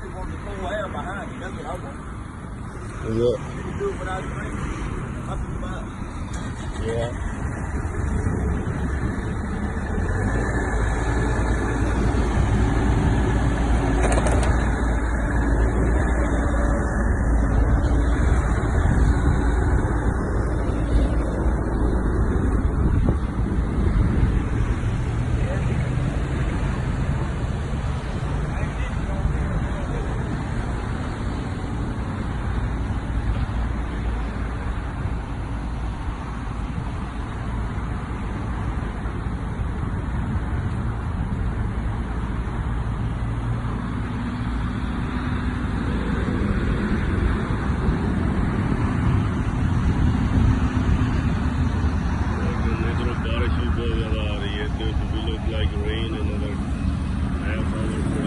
just want the cold air behind you. That's what I want. Yeah. You can do it without drinking. Up in the mouth. Yeah. बारिश भी बहुत ज़्यादा आ रही है तो it will look like rain another half hour